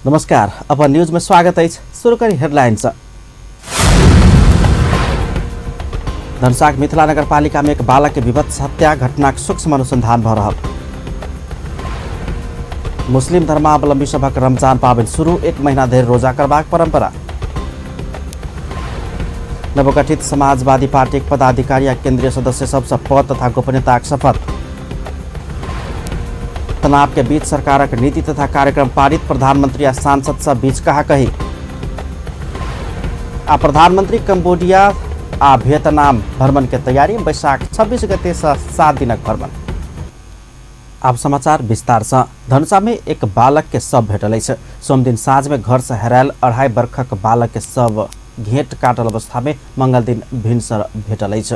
नमस्कार। अब न्यूज में स्वागत है। शुरू करी हेडलाइंस। धनसाग मिथिला नगरपालिका में एक बालक के विभत्स हत्या घटना सूक्ष्म अनुसंधान भ रहल। मुस्लिम धर्मावलंबी सभक रमजान पावन शुरू, 1 महीना धरि रोजा करबाक परंपरा। नवगठित समाजवादी पार्टी पदाधिकारी आ केंद्रीय सदस्य सबसे पद तथा गोपनीयता शपथ। तनाव के बीच सरकारक नीति तथा कार्यक्रम पारित, प्रधानमंत्री आ सांसद सब बीच कही। आ प्रधानमंत्री कंबोडिया आ वियतनाम भ्रमण के तैयारी, बैशाख 26 गते से 7 दिनक भ्रमण। अब समाचार विस्तार से। धनुषा में एक बालक के शव भेटल अछि। सोम दिन साँझ में घर से हेरायल 2.5 वर्षक बालक के शव घेंट काटल अवस्था में मंगल दिन भिनसर भेटल अछि।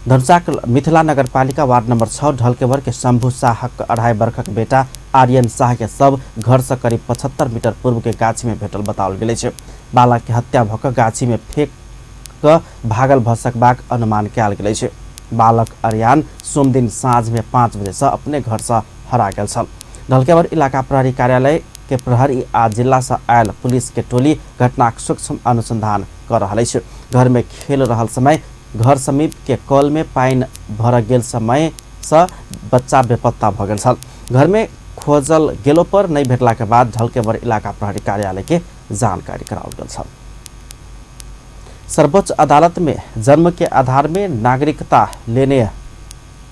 धनुषाक मिथिला नगरपालिका वार्ड नंबर 6 ढलकेवर के शंभू शाहक 2.5 वर्षक बेटा आर्यन शाह के शव घर से करीब 75 मीटर पूर्व के गाछी में भेटल बताओल गेल अछि। बालक के हत्या भऽ कऽ गाछी में फेंक कऽ भागल भऽ सकबाक अनुमान कयल गेल अछि। बालक आर्यन सोम दिन साँझ में 5 बजे से अपने घर से हरा गेल छल। ढलकेवर इलाका प्रहरी कार्यालय के प्रहरी आ जिला से आयल पुलिस के टोली घटनाक सूक्ष्म अनुसंधान कर रहल अछि। घर में खेल रहल समय घर समीप के कल में पानी भर गेल समय से बच्चा बेपत्ता भ गेल छल। घर में खोजल गेलो पर नहीं भेटला के बाद ढलकेवर इलाका प्रहरी कार्यालय के जानकारी कराओल गेल छल। सर्वोच्च अदालत में जन्म के आधार में नागरिकता लेने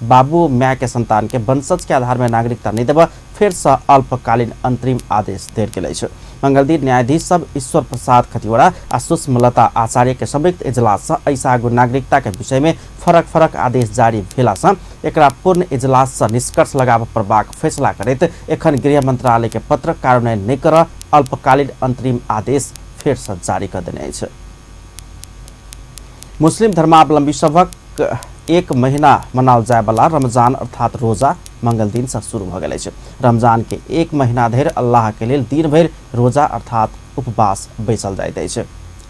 बाबू माय के संतान के वंशज के आधार में नागरिकता नहीं देव फिर से अल्पकालीन अंतरिम आदेश देल गेल अछि। मंगल दिन न्यायाधीश सब ईश्वर प्रसाद खतिवड़ा आ सुषमलता आचार्य के संयुक्त इजलास से ऐसा आगू नागरिकता के विषय में फरक आदेश जारी भेला से एकरा पूर्ण इजलास से निष्कर्ष लगाब पड़बाक फैसला करैत एखन गृह मंत्रालय के पत्र कार्यान्वयन नहीं कर अल्पकालीन अंतरिम आदेश फिर से जारी कर देने अछि। मुस्लिम धर्मावलंबी सबक 1 महीना मनाओल जाय वाला रमजान अर्थात रोजा मंगल दिन से शुरू भ गेल अछि। रमजान के 1 महीना धरि अल्लाह के लेल दिन भरि रोजा अर्थात उपवास बैसल जाइत अछि।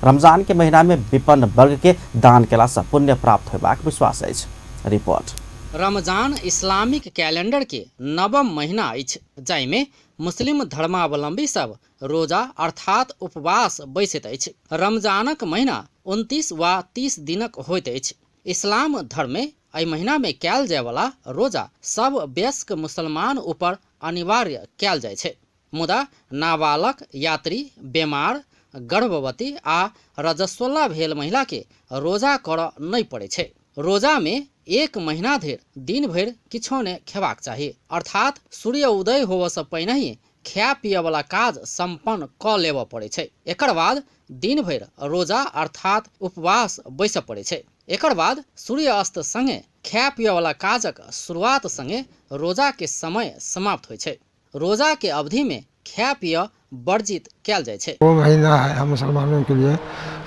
रमजान के महीना में विपन्न वर्ग के दान केला से पुण्य प्राप्त होबाक विश्वास अछि। रिपोर्ट। रमजान इस्लामिक कैलेंडर के 9वां महीना अछि, जाहि में मुस्लिम धर्मावलंबी सब रोजा अर्थात उपवास बैसैत अछि। रमजानक महीना 29 वा 30 दिनक होइत अछि। इस्लाम धर्म में एहि महीना में कयल जाय वाला रोजा सब वयस्क मुसलमान ऊपर अनिवार्य कयल जाय छै, मुदा नाबालक, यात्री, बीमार, गर्भवती आ रजस्वला भेल महिला के रोजा करऽ नहीं पड़े छै। रोजा में 1 महीना धरि दिन भरि किछो नहि खेबाक चाही, अर्थात सूर्य उदय होबऽ से पहिने ही खाय पिए वाला काज संपन्न क लेबऽ पड़े छै। एकर बाद दिन भरि रोजा अर्थात उपवास बैसऽ पड़े छै। एकर बाद सूर्य अस्त संगे खाय पिए वाला काजक शुरुआत संगे रोजा के समय समाप्त होइ छै। रोजा के अवधि में खाय पिए वर्जित कयल जाय छै। वो महीना है हम मुसलमानों के लिए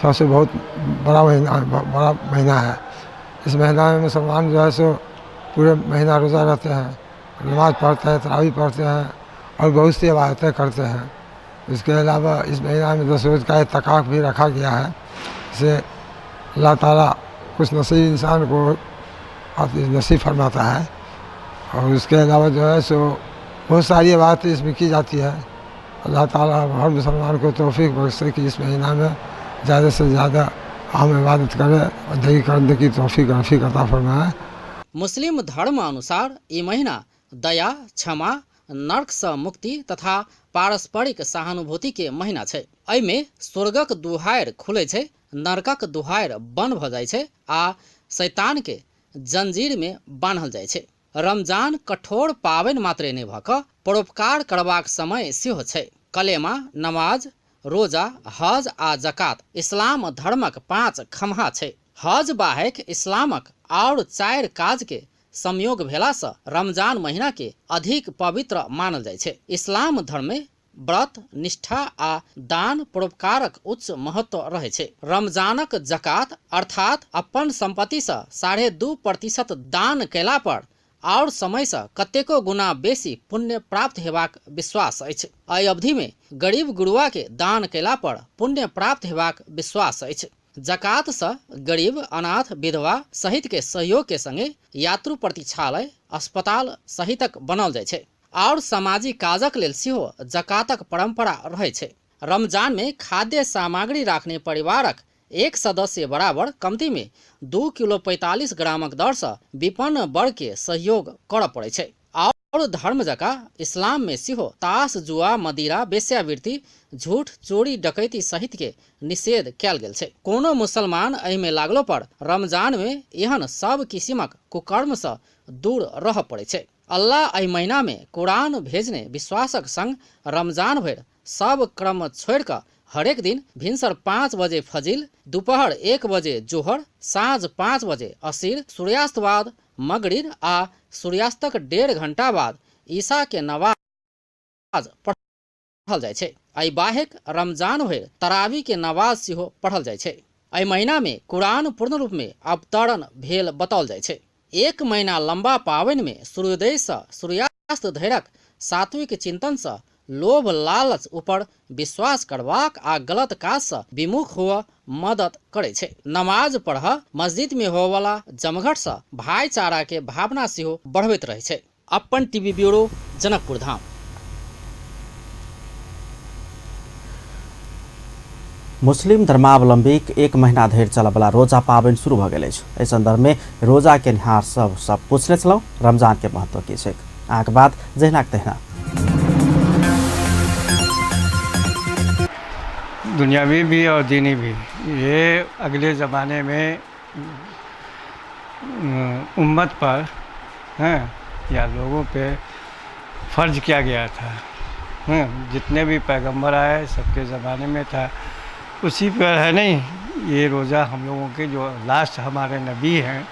सबसे बहुत बड़ा महीना है। इस महीना में मुसलमान जो है सो पूरे महीना रोजा रहते हैं, नमाज पढ़ते हैं, तरावी पढ़ते हैं और बहुत सी इबादतें करते हैं। इसके अलावा इस महीना में 10 रोज़ का इत्तिकाफ भी रखा गया है। इसे अल्लाह ताला कुछ नसीब इंसान को नसीब फरमाता है। और उसके अलावा जो है सो बहुत सारी बातें इसमें की जाती है। अल्लाह ताला हर मुसलमान को तौफीक बख्शे कि इस महीना में ज़्यादा से ज़्यादा हम इबादत करें और दही करने की तौफीक अता फरमाए। मुस्लिम धर्म अनुसार ये महीना दया, क्षमा, नरक से मुक्ति तथा पारस्परिक सहानुभूति के महीना छै। एहि में स्वर्गक दुहार खुले छै, नरकक दुहार बंद भ जाय छै आ शैतान के जंजीर में बान्हल जाय छै। रमजान कठोर पाबनि मात्रे नहि भऽ कऽ परोपकार करबाक समय सेहो छै। कलेमा, नमाज, रोजा, हज आ जकात इस्लाम धर्मक 5 खम्हा छै। हज बाहेक इस्लामक और 4 काज के संयोग भेला से रमजान महीना के अधिक पवित्र मानल जाय छै। इस्लाम धर्म में व्रत, निष्ठा आ दान परोपकारक उच्च महत्व रहे छै। रमजानक जकात अर्थात अपन संपत्ति से 2.5% दान कैला पर और समय से कतेको गुना बेसी पुण्य प्राप्त हेबाक विश्वास अछि। एहि अवधि में गरीब गुरुआ के दान कैला पर पुण्य प्राप्त हेबाक विश्वास अछि। जकात से गरीब, अनाथ, विधवा सहित के सहयोग के संगे यात्रु प्रतीक्षालय, अस्पताल सहितक बनल जाय छै। और सामाजिक काजक लेल सेहो जकातक परंपरा रहै छै। रमजान में खाद्य सामग्री राखने परिवारक एक सदस्य बराबर कमती में 2 किलो 45 ग्रामक दर से विपन्न वर्ग के सहयोग करऽ पड़ै छै। और धर्म जका इस्लाम में सेहो ताश जुआ मदिरा वेश्यावृत्ति झूठ चोरी डकैती सहित के निषेध कयल गेल छै। कोनो मुसलमान एहिमे लागलो पर रमजान में एहन सब किसिमक कुकर्म से दूर रह पड़ै छै। अल्लाह एहि महीना में कुरान भेजने विश्वासक संग रमजान भर सब क्रम छोड़ कर हरेक दिन भिनसर 5 बजे फजील, दोपहर 1 बजे जोहर, साँझ 5 बजे असीर, सूर्यास्त बाद मगरिब आ सूर्यास्तक 1.5 घंटा बाद ईशा के नमाज पढ़ल जाइ छै। एहि बाहेक रमजान भर तरावी के नमाज सेहो पढ़ल जाइ छै। एहि महीना में कुरान पूर्ण रूप में अवतरण भेल बताओल जाइ छै। 1 महीना लंबा पावनि में सूर्योदय से सूर्यास्त धरिक सात्विक चिंतन से लोभ लालच ऊपर विश्वास करबाक आ गलत काज से विमुख हुआ मदद करे छै। नमाज पढ़ मस्जिद में होए वाला जमघट से भाईचारा के भावना सेहो बढ़बैत रहे छै। अपन टीवी ब्यूरो जनकपुर धाम। मुस्लिम धर्मावलंबी 1 महीना धरि चलबला रोजा पाबनि शुरू भऽ गेल अछि। एहि संदर्भ में रोजा के निहार सब पूछने छलहुँ रमजान के महत्व की छै। अहाँके बात जहिना तहिना दुनियावी भी और दीनी भी। ये अगले ज़माने में उम्मत पर या लोगों पे फ़र्ज किया गया था। जितने भी पैगंबर आए सबके ज़माने में था, उसी पर है नहीं। ये रोज़ा हम लोगों के जो लास्ट हमारे नबी हैं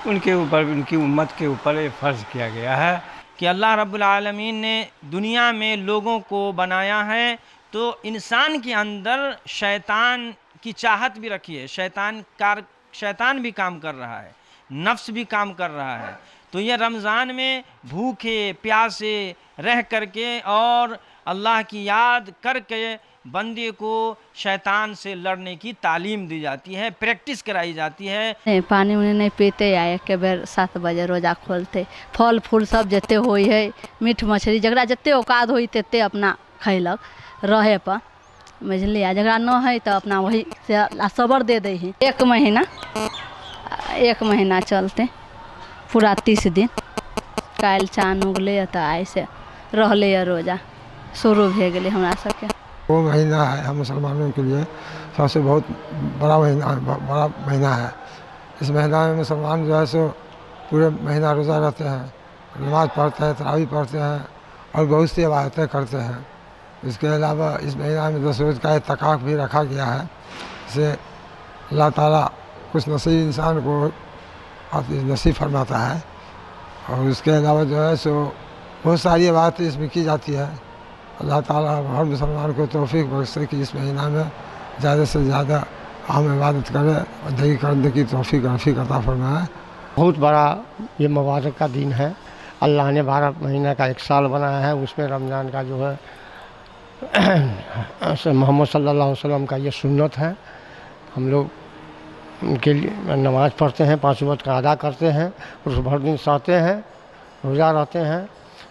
उनके ऊपर, उनकी उम्मत के ऊपर ये फ़र्ज किया गया है कि अल्लाह रब्बुल आलमीन ने दुनिया में लोगों को बनाया है तो इंसान के अंदर शैतान की चाहत भी रखी है। शैतान भी काम कर रहा है, नफ्स भी काम कर रहा है। तो ये रमज़ान में भूखे प्यासे रह करके और अल्लाह की याद करके बंदे को शैतान से लड़ने की तालीम दी जाती है, प्रैक्टिस कराई जाती है। नहीं पानी उनी नहीं पीते आ एक बेर 7 बजे रोजा खोलते। फल फूल सब जते होई है, मीठ मछली जकरा जते औकात होई तते अपना खैलक रहे पर, बुझलिए। जकरा न है तो अपना वही से सबर दे दे है। 1 महीना चलते पूरा 30 दिन। काल चाँद उगले तो आई से रहले रोजा शुरू भे गेले हमरा सबके। वो महीना है हम मुसलमानों के लिए सबसे बहुत बड़ा महीना है। इस महीना में मुसलमान जो है सो पूरे महीना रोज़ा रहते हैं, नमाज़ पढ़ते हैं, तरावी पढ़ते हैं और बहुत सी इबादतें करते हैं। इसके अलावा इस महीना में 10 रोज़ का इत्तिकाफ़ भी रखा गया है। इससे अल्लाह ताला कुछ नसीब इंसान को नसीब फरमाता है। और उसके अलावा जो है सो बहुत सारी इबादतें इसमें की जाती है। अल्लाह ताला हर मुसलमान को तौफीक बख्शे कि इस महीना में ज़्यादा से ज़्यादा हम इबादत करें और दही करने की तौफीक रफ़ीक अता फरमाए। बहुत बड़ा ये मुबारक का दिन है। अल्लाह ने 12 महीने का 1 साल बनाया है, उसमें रमज़ान का जो है मोहम्मद सल्लल्लाहु अलैहि वसल्लम का ये सुन्नत है। हम लोग उनके लिए नमाज़ पढ़ते हैं, 5 वक्त का अदा करते हैं, उस भर दिन सहते हैं, रोज़ा रहते हैं।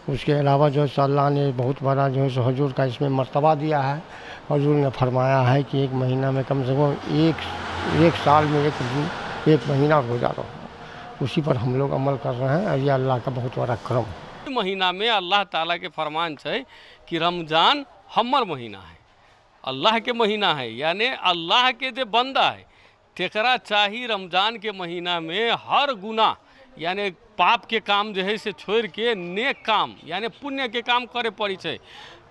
उसके अलावा जो है अल्लाह ने बहुत बड़ा जो है हुजूर का इसमें मर्तबा दिया है। हुजूर ने फरमाया है कि 1 महीना में कम से कम एक साल में 1 दिन 1 महीना रोज़ा रहो। उसी पर हम लोग अमल कर रहे हैं और ये अल्लाह का बहुत बड़ा करम है। महीना में अल्लाह ताला के फरमान है कि रमज़ान हमर महीना है, अल्लाह के महीना है, यानी अल्लाह के जो बंदा है तेकरा चाही रमज़ान के महीना में हर गुना यानी पाप के काम जो है से छोड़ के नेक काम यानी पुण्य के काम करे पड़ी है।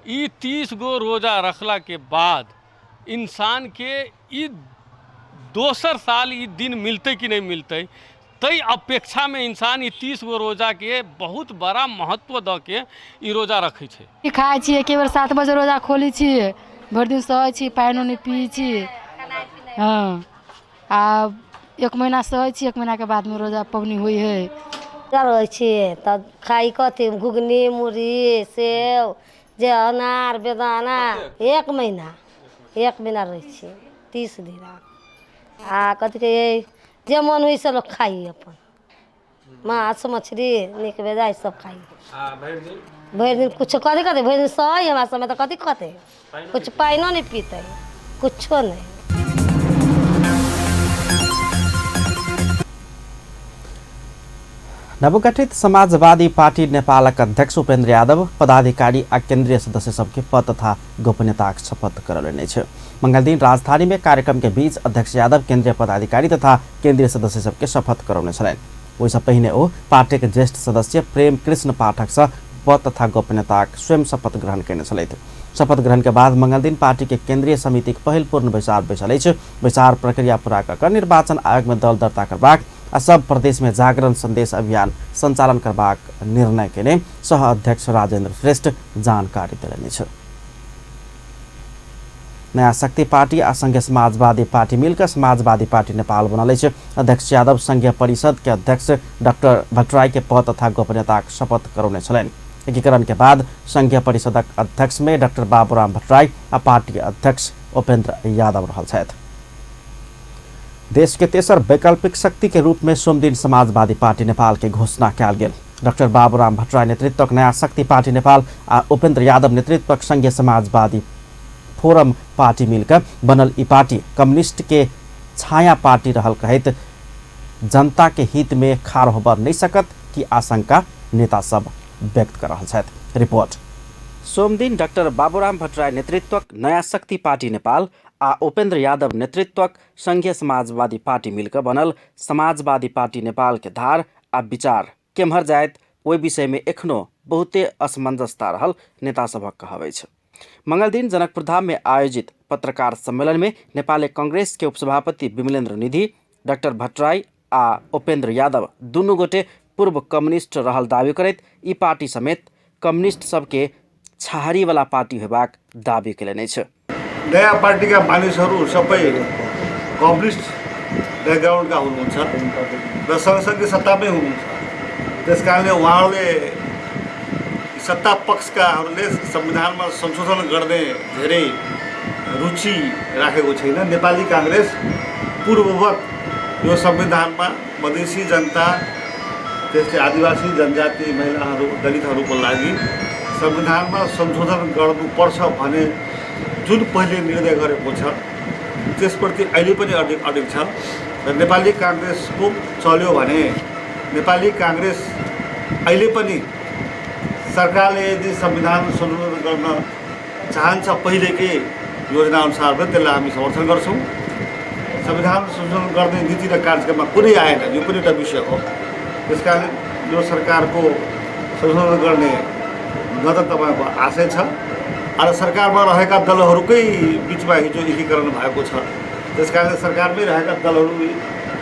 ई 30 गो रोज़ा रखला के बाद इंसान के ई दोसर साल ई दिन मिलते कि नहीं मिलते, तई अपेक्षा में इंसान ई 30 गो रोज़ा के बहुत बड़ा महत्व द के ई रोज़ा रखे छे। खाए छिए के बेर 7 बजे रोज़ा खोली छिए, भरि दिन सहै छी, पानि उनी पी छी। हाँ आ 1 महीना सहै छी, 1 महीना के बाद में रोज़ा पबनी हुई है। रहै छिए तब खाई कथी घुगनी मुरही सेव जे अनार बेदाना 1 महीना रहै छिए 30 दिन। आ कथी के जे मन हुई से लोग खाई, अपन माछ मछली नीक बेजाय सब खाई। भरि दिन कुछ कथी कहते भरि दिन सही हमरा समय तो कथी कहते कुछ पाइनो नहीं पीते कुछो नहीं। नवगठित समाजवादी पार्टी नेपालका अध्यक्ष उपेन्द्र यादव पदाधिकारी आ केन्द्रीय सदस्य सबके पद तथा गोपनीयताक शपथ करौलने छ। मंगल दिन राजधानी में कार्यक्रम के बीच अध्यक्ष यादव केन्द्रीय पदाधिकारी तथा केन्द्रीय सदस्य सबके शपथ करौने छन्। ओहिसँ पहिने ओ पार्टी के ज्येष्ठ सदस्य प्रेम कृष्ण पाठक सँ पद तथा गोपनीयताक स्वयं शपथ ग्रहण करने छलैथ। शपथ ग्रहण के बाद मंगल दिन पार्टी के केन्द्रीय समिति के पहिल पूर्ण बैसार बैसलै छ। बैसार प्रक्रिया पूरा कर निर्वाचन आयोग में दल दर्ता करबाक आ सब प्रदेश में जागरण संदेश अभियान संचालन करबाक निर्णय के ने सह अध्यक्ष राजेन्द्र श्रेष्ठ जानकारी दिलनि छ। नयाँ शक्ति पार्टी आ संघीय समाजवादी पार्टी मिलकर समाजवादी पार्टी नेपाल बनलै छ। अध्यक्ष यादव संघीय परिषद के अध्यक्ष डाक्टर भट्टराई के पद तथा गोपनीयता शपथ करौने छलैन। एकीकरण के बाद संघीय परिषदक अध्यक्ष में डाक्टर बाबूराम भट्टराई आ पार्टी अध्यक्ष उपेन्द्र यादव रहल छथि। देश के तेसर वैकल्पिक शक्ति के रूप में सोमदिन समाजवादी पार्टी नेपाल के घोषणा कयल गेल। डाक्टर बाबूराम भट्टराई नेतृत्वक नयाँ शक्ति पार्टी नेपाल आ उपेन्द्र यादव नेतृत्वक संघीय समाजवादी फोरम पार्टी मिलकर बनल ई पार्टी कम्युनिस्ट के छाया पार्टी रहल कहत जनता के हित में खाड़ होबर नहीं सकत की आशंका नेता सब व्यक्त कर रहल छथि। रिपोर्ट सोमदिन डाक्टर बाबूराम भट्टराई नेतृत्वक नयाँ शक्ति पार्टी नेपाल आ उपेन्द्र यादव नेतृत्वक संघीय समाजवादी पार्टी मिलकर बनल समाजवादी पार्टी नेपाल के धार आ विचार केम्हर जायत ओहि विषय में एखनो बहुते असमंजसता रहल नेता सभक कहबै छ। मंगल दिन जनकपुर धाम में आयोजित पत्रकार सम्मेलन में नेपाली कांग्रेस के उपसभापति विमलेन्द्र निधि डाक्टर भट्टराई आ उपेन्द्र यादव दुनू गोटे पूर्व कम्युनिस्ट रहल दावी करैत ई पार्टी समेत कम्युनिस्ट सबके छहारी वाला पार्टी हेबाक दावी केलनि छ। नयाँ पार्टीका मानिसहरू सबै कम्युनिस्ट ब्याकग्राउन्डका हुनुहुन्छ र सँगसँगै सत्तामै हुनुहुन्छ। त्यस कारणले उहाँहरूले सत्ता पक्षकाहरूले संविधानमा संशोधन गर्ने धेरै रुचि राखेको छैन। नेपाली कांग्रेस पूर्ववत यो संविधानमा मधेसी जनता त्यस्तै आदिवासी जनजाति महिलाहरू दलितहरूको लागि संविधानमा संशोधन गर्नुपर्छ भने जुन पहिले निर्णय गरेको छ त्यसप्रति अहिले पनि अडिग छ र नेपाली कांग्रेसको चल्यो भने नेपाली कांग्रेस अहिले पनि सरकारले यदि संविधान संशोधन गर्न चाहन्छ पहिलेकै योजना अनुसार पनि त्यसलाई हामी समर्थन गर्छौँ। संविधान संशोधन गर्ने नीति र कार्यक्रममा कुनै आएन, यो पनि एउटा विषय हो। त्यसकारण यो सरकारको संशोधन गर्ने न त तपाईँको आशय छ र सरकारमा रहेका दलहरूकै बिचमा हिजो एकीकरण भएको छ। त्यसकारणले सरकारमै रहेका दलहरू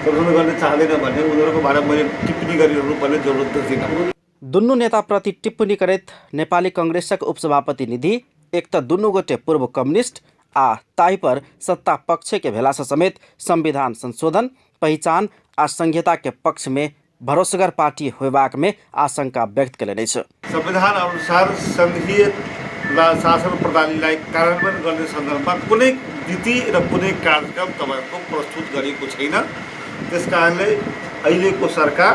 संशोधन गर्ने चाहँदैन भने उनीहरूको बारेमा मैले टिप्पणी गरिरहनु पर्ने जरुरत देख्दिनँ। दुन्नु नेताप्रति टिप्पणी करैत नेपाली कांग्रेसक उपसभापति निधि एक त दुन्नु गोटे पूर्व कम्युनिस्ट आ ताही पर सत्ता पक्ष के भेलासा समेत संविधान संशोधन पहचान आ संहिता के पक्ष में भरोसेगर पार्टी होबाक में आशंका व्यक्त करेने छ। संविधान अनुसार संघीय शासन प्रणालीलाई कार्यान्वयन गर्ने सन्दर्भमा कुनै नीति र कुनै कार्यक्रम तपाईँको प्रस्तुत गरेको छैन। त्यसकारणले अहिलेको सरकार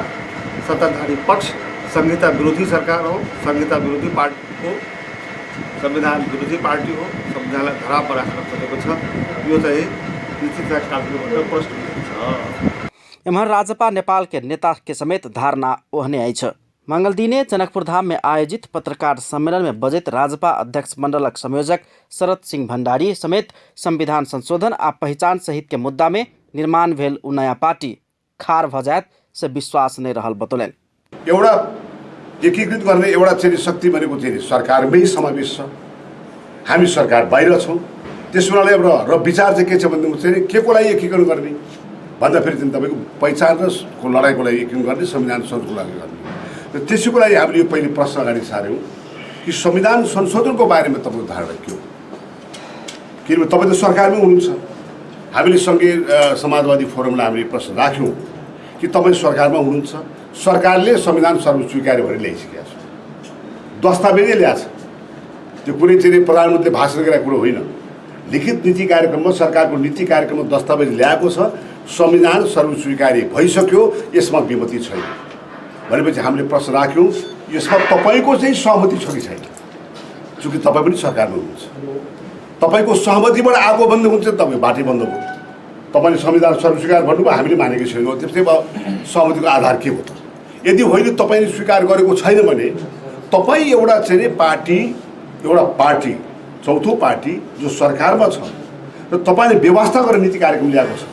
सत्ताधारी पक्ष संहिता विरोधी सरकार हो, संहिता विरोधी पार्टी हो, संविधान विरोधी पार्टी हो, संविधानलाई धराप पर राख्न खोजेको छ। यो चाहिँ नीति तथा कार्यक्रमबाट प्रस्तुत छ। एम्हर राजपा नेपाल के नेता के समेत धारणा ओहने आई छ। मंगल दिने जनकपुर धाम में आयोजित पत्रकार सम्मेलन में बजट राजपा अध्यक्ष मंडलक संयोजक शरद सिंह भण्डारी समेत संविधान संशोधन आ पहचान सहित के मुद्दा में निर्माण भेल उ नयाँ पार्टी खार भजायत से विश्वास नै रहल बतौलन। एउटा एकीकृत गर्ने एउटा चाहिँ शक्ति भनेको चाहिँ सरकारमै समावेश छ। हामी सरकार बाहिर छौँ। त्यसो हुनाले र विचार चाहिँ के छ भन्दा चाहिँ के को लागि एकीकरण गर्ने भन्दाखेरि चाहिँ तपाईँको पहिचान र लडाइँको लागि एकीकरण गर्ने, संविधान संशोधनको लागि गर्ने। र त्यसैको लागि हामीले यो पहिले प्रश्न अगाडि सार्यौँ कि संविधान संशोधनको बारेमा तपाईँको धारणा के हो। किनभने तपाईँ त सरकारमै हुनुहुन्छ। हामीले सङ्घीय समाजवादी फोरमलाई हामीले प्रश्न राख्यौँ कि तपाईँ सरकारमा हुनुहुन्छ, सरकारले संविधान सर्वस्वीकार्य भनेर ल्याइसकेको छ, दस्तावेजै ल्याएको छ। त्यो कुनै चाहिँ प्रधानमन्त्रीले भाषण गरेको कुरो होइन। लिखित नीति कार्यक्रममा सरकारको नीति कार्यक्रममा दस्तावेज ल्याएको छ। संविधान सर्वस्वीकार्य भइसक्यो, यसमा विमति छैन भनेपछि हामीले प्रश्न राख्यौँ यसमा तपाईँको चाहिँ सहमति छ कि छैन, चूँकि तपाईँ पनि सरकारमा हुनुहुन्छ। तपाईँको सहमतिबाट आएको बन्द हुन्छ, तपाईँ बाटै बन्द भयो। तपाईँले संविधान सर्वस्वीकार भन्नुभयो, हामीले मानेको छैनौँ, त्यसपछि अब सहमतिको आधार के हो त? यदि होइन तपाईँले स्वीकार गरेको छैन भने तपाईँ एउटा चाहिँ एउटा पार्टी चौथो पार्टी जो सरकारमा छ र तपाईँले व्यवस्था गरेर नीति कार्यक्रम ल्याएको छ,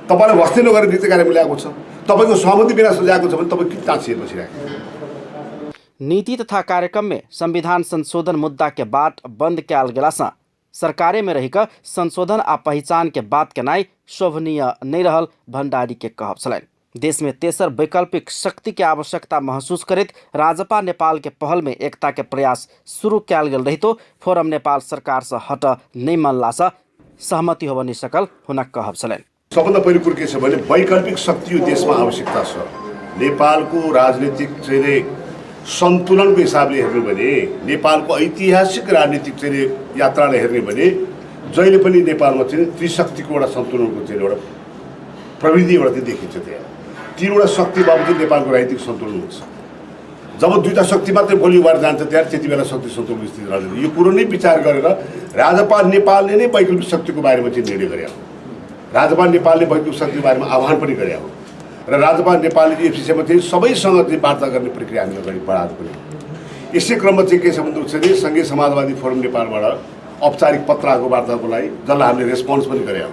तपाईँले वास्तै नगरेर नीति कार्यक्रम ल्याएको छ, तपाईँको सहमति बिना सजाएको छ भने तपाईँ किन टाँसिएर बसिरहेको? नीति तथा कार्यक्रम में संविधान संशोधन मुद्दा के बाट बंद कैल गेला से सरकारे में रही संशोधन आ पहचान के बात के नाई शोभनीय नहीं रहल भंडारी के कहब छलैन। देश में तेसर वैकल्पिक शक्ति के आवश्यकता महसूस करित राजपा नेपाल के पहल में एकता के प्रयास शुरू कैल गेल रही तो फोरम नेपाल सरकार से हट नहीं मनला से सहमति हो नहीं सकल हुनक कहब छलैन। सबभन्दा पहिलो कुरो के छ भने वैकल्पिक शक्ति यो देशमा आवश्यकता छ। नेपालको राजनीतिक चाहिँ सन्तुलनको हिसाबले हेर्ने भने, नेपालको ऐतिहासिक राजनीतिक चाहिँ यात्रालाई हेर्ने भने जहिले पनि नेपालमा चाहिँ त्रिशक्तिको एउटा सन्तुलनको चाहिँ एउटा प्रविधि एउटा चाहिँ देखिन्छ। त्यहाँ तीनवटा शक्ति बाबजुद नेपालको राजनीतिक सन्तुलन हुन्छ। जब दुईटा शक्ति मात्रै भोलि भएर जान्छ त्यहाँ त्यति बेला शक्ति सन्तुलन स्थिति रहन्छ। यो कुरो नै विचार गरेर राजपा नेपालले नै वैकल्पिक शक्तिको बारेमा चाहिँ निर्णय गरे हो। राजपा नेपालले वैकल्पिक शक्तिको बारेमा आह्वान पनि गरे हो र राजपा नेपालले एफसीसीमा चाहिँ सबैसँग चाहिँ वार्ता गर्ने प्रक्रिया हामीले अगाडि बढाएको पनि। यसै क्रममा चाहिँ के छ भन्दाखेरि सङ्घीय समाजवादी फोरम नेपालबाट औपचारिक पत्र आएको वार्ताको लागि, जसलाई हामीले रेस्पोन्स पनि गरे हो।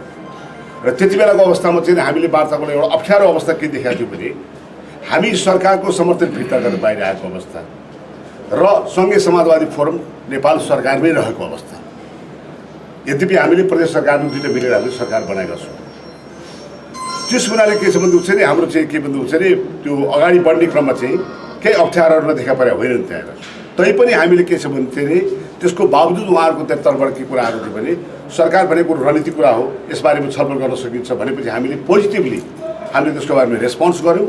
र त्यति बेलाको अवस्थामा चाहिँ हामीले वार्ताको लागि एउटा अप्ठ्यारो अवस्था के देखाएको थियो भने हामी सरकारको समर्थन फिर्ता गरेर बाहिर आएको अवस्था र सङ्घीय समाजवादी फोरम नेपाल सरकारमै रहेको अवस्था। यद्यपि हामीले प्रदेश सरकारमा दुईटा मिलेर हामीले सरकार बनाएका छौँ। त्यस हुनाले के छ भन्दाखेरि हाम्रो चाहिँ के भन्दाखेरि त्यो अगाडि बढ्ने क्रममा चाहिँ केही अप्ठ्यारोहरू देखा परेका होइनन् त्यहाँ। तैपनि हामीले के छ भन्दाखेरि त्यसको बावजुद उहाँहरूको तर्फबाट के कुरा आएको थियो भने सरकार भनेको रणनीतिक कुरा हो, यसबारेमा छलफल गर्न सकिन्छ भनेपछि हामीले पोजिटिभली हामीले त्यसको बारेमा रेस्पोन्स गऱ्यौँ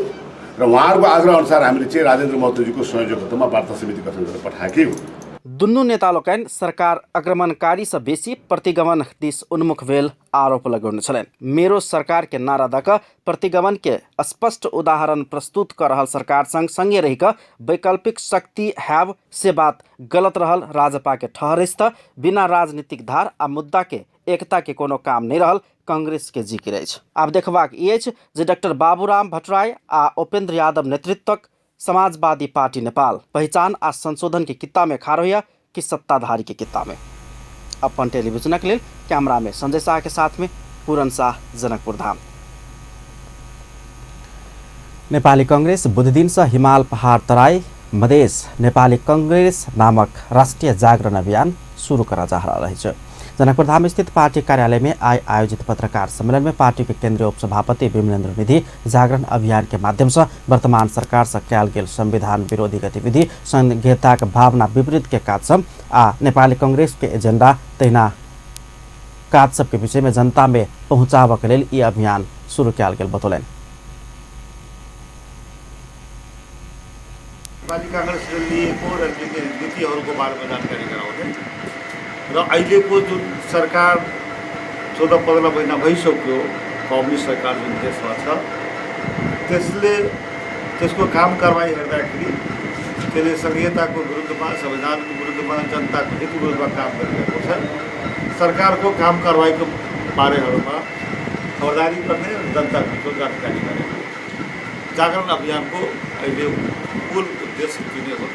र उहाँहरूको आग्रह अनुसार हामीले चाहिँ राजेन्द्र महतोजीको संयोजकत्वमा वार्ता समिति गठन गरेर पठाएकै हो। दुन्नु नेता लोकन सरकार आक्रमणकारी से बेसी प्रतिगमन दिस उन्मुख भेल आरोप लगाउने छलैन। मेरो सरकार के नारा दक प्रतिगमन के स्पष्ट उदाहरण प्रस्तुत कर रहल सरकार संग संगे रही वैकल्पिक शक्ति हैव से बात गलत रहल राजपा के ठहरिस त बिना राजनीतिक धार आ मुद्दा के एकता के कोनो काम नहीं रहल कांग्रेस के जी की रही। आब देखबाक ई जे डॉक्टर बाबूराम भट्टराई आ उपेंद्र यादव नेतृत्वक समाजवादी पार्टी नेपाल पहचान आ संशोधन की कित्ता में खा रही कि सत्ताधारी के कित्ता में। अपन टेलीविजन के लिए कैमरा में संजय शाह के साथ में पूरन शाह, जनकपुर धाम। नेपाली कांग्रेस बुध दिन से हिमाल पहाड़ तराई मधेस नेपाली कांग्रेस नामक राष्ट्रीय जागरण अभियान शुरू करा जा रहा है। जनकपुर धाम स्थित पार्टी कार्यालय में आयोजित पत्रकार सम्मेलन में पार्टी के केंद्रीय उपसभापति विमलेन्द्र निधि जागरण अभियान के माध्यम से वर्तमान सरकार से कैल गेल संविधान विरोधी गतिविधि संघीयता के भावना विपरीत के काज सब आ नेपाली कांग्रेस के एजेंडा तहिना काज सब के विषय में जनता में पहुँचाव के लिए ये अभियान शुरू कैल गेल बतौलन। कांग्रेसले लिएको नीतिहरूको बारेमा जानकारी गराउँदै र अहिलेको जुन सरकार 14-15 महिना भइसक्यो कम्युनिस्ट सरकार जुन देशमा छ त्यसले त्यसको काम कारबाही हेर्दाखेरि त्यसले संघीयताको विरुद्धमा, संविधानको विरुद्धमा, जनताको हितको विरुद्धमा काम गरिरहेको छ। सरकारको काम कारबाहीको बारेहरूमा खबरदारी गर्ने जनताको जानकारी गराउने जागरण अभियानको अहिले मूल उद्देश्य तिनै हो।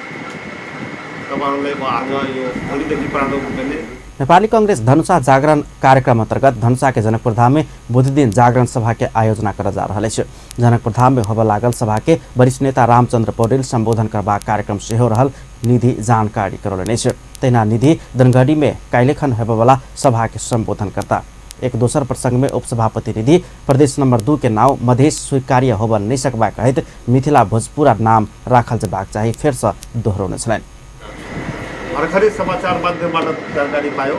नेपाली कांग्रेस धनुषा जागरण कार्यक्रम अंतर्गत धनुषा के जनकपुर धाम में बुध दिन जागरण सभा के आयोजना कर जा रहा है। जनकपुर धाम में होब लागल सभा के वरिष्ठ नेता रामचंद्र पौडेल संबोधन करबा कार्यक्रम से हो रहल निधि जानकारी करौलने। तहिना निधि दनगढ़ी में कैलेखन होबवाला सभा के संबोधन करता। एक दोसर प्रसंग में उपसभापति निधि प्रदेश नंबर 2 के नाव मधेश स्वीकार्य होब नहीं सकबा कहत मिथिला भोजपुरा नाम राखल जबाक चाहिए फिर से दोहराउने छन्। भर्खरै समाचार माध्यमबाट जानकारी पायो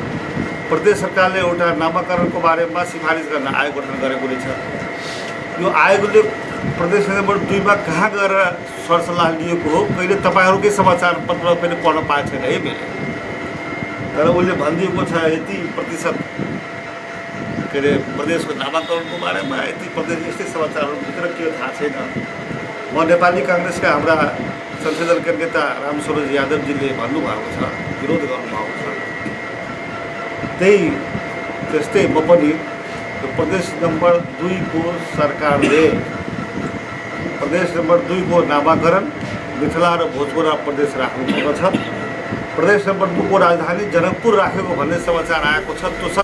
प्रदेश सरकारले एउटा नामाकरणको बारेमा सिफारिस गर्न आयोग गठन गरेको रहेछ। यो आयोगले प्रदेश नम्बर 2 मा कहाँ गएर सरसल्लाह लिएको हो कहिले तपाईहरुकै समाचार पत्र पनि पढ्न पाएको छैन है मैले। तर उसले भनिदिएको छ यति प्रतिशत के अरे प्रदेशको नामाकरणको बारेमा यति प्रदेश यस्तै समाचारहरू भित्र के थाहा छैन। म नेपाली कांग्रेसका हाम्रा संसदीय दलका नेता रामस्वरूप यादवजीले भन्नुभएको छ, विरोध गर्नुभएको छ। त्यस्तै म पनि प्रदेश नम्बर 2 को सरकारले प्रदेश नम्बर 2 को नामाकरण मिथिला र भोजपुरा प्रदेश राख्नुपर्दछ। प्रदेश नम्बर 2 को राजधानी जनकपुर राखेको भन्ने समाचार आएको छ। त्यो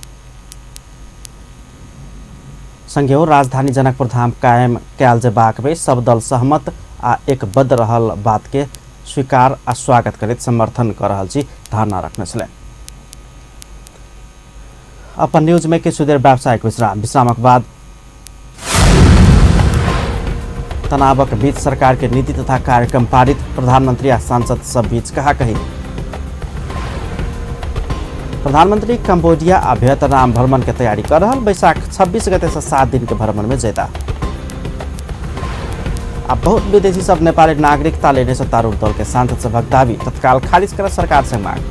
संघीय राजधानी जनकपुर धाम कायम कैल जेबाक में सब दल सहमत आ एकबद्ध रहल बात के स्वीकार आ स्वागत करित समर्थन कर रहल छी धारणा रखने छले। अपन न्यूज में किछु देर व्यावसायिक विश्रामक बाद तनावक बीच सरकार के नीति तथा कार्यक्रम पारित, प्रधानमंत्री आ सांसद सब बीच कहा-कही। प्रधानमंत्री कंबोडिया आ वियतनाम भ्रमण के तैयारी कर रहल, बैसाख 26 गते से 7 दिन के भ्रमण में जेता। अब बहुत विदेशी सब नेपाली नागरिकता लेने सत्तारूढ़ दल के सांसद सभक दावी तत्काल खारिज कर सरकार से मांग।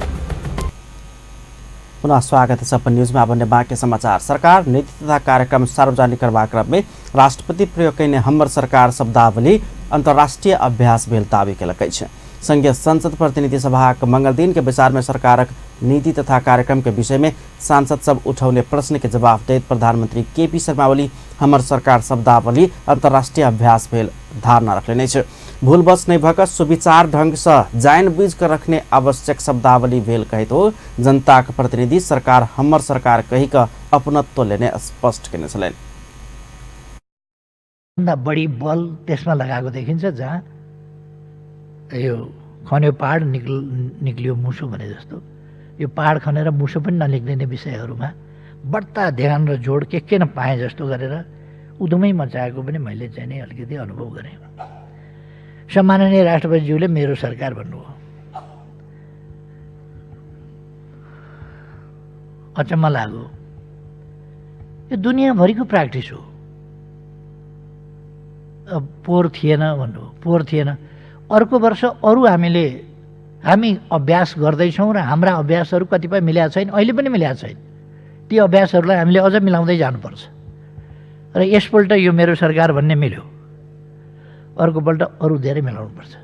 पुनः स्वागत है अपन न्यूज में। अब बाकी समाचार। सरकार नीति तथा कार्यक्रम सार्वजनिक करवा क्रम में राष्ट्रपति प्रयोग करने हमर सरकार शब्दावली अंतर्राष्ट्रीय अभ्यास भेल दावी केलकै छै। संघीय संसद प्रतिनिधि सभा मंगल दिन के विचार में सरकारक नीति तथा कार्यक्रम के विषय में सांसद सब उठौने प्रश्न के जवाब देत प्रधानमंत्री केपी शर्मा ओली हमर सरकार शब्दावली अंतर्राष्ट्रीय अभ्यास भेल धारणा रखले छै। भूलवश नहीं भक सुविचार ढंग से जानबूझ कर रखने आवश्यक शब्दावली भेल कहित हो जनता के प्रतिनिधि सरकार हमर सरकार कही का अपनत्व लेने स्पष्ट करने छलेन। बढी बल त्यसमा लगाएको देखिन्छ, जहाँ यो खन्यो पहाड निक्लियो मुसो भने जस्तो यो पहाड खनेर मुसो पनि ननिक्लिने विषयहरूमा बढ्ता ध्यान र जोड के नपाएँ जस्तो गरेर उदुमै मचाएको पनि मैले चाहिँ नि अलिकति अनुभव गरेँ। सम्माननीय राष्ट्रपतिज्यूले मेरो सरकार भन्नुभयो। अचम्म लाग्यो। यो दुनियाँभरिको प्र्याक्टिस हो। पोहोर थिएन भन्नुभयो, पोहोर थिएन। अर्को वर्ष अरू हामी अभ्यास गर्दैछौँ र हाम्रा अभ्यासहरू कतिपय मिलेका छैन, अहिले पनि मिलेका छैन। ती अभ्यासहरूलाई हामीले अझ मिलाउँदै जानुपर्छ र यसपल्ट यो मेरो सरकार भन्ने मिल्यो, अर्कोपल्ट अरू धेरै मिलाउनुपर्छ।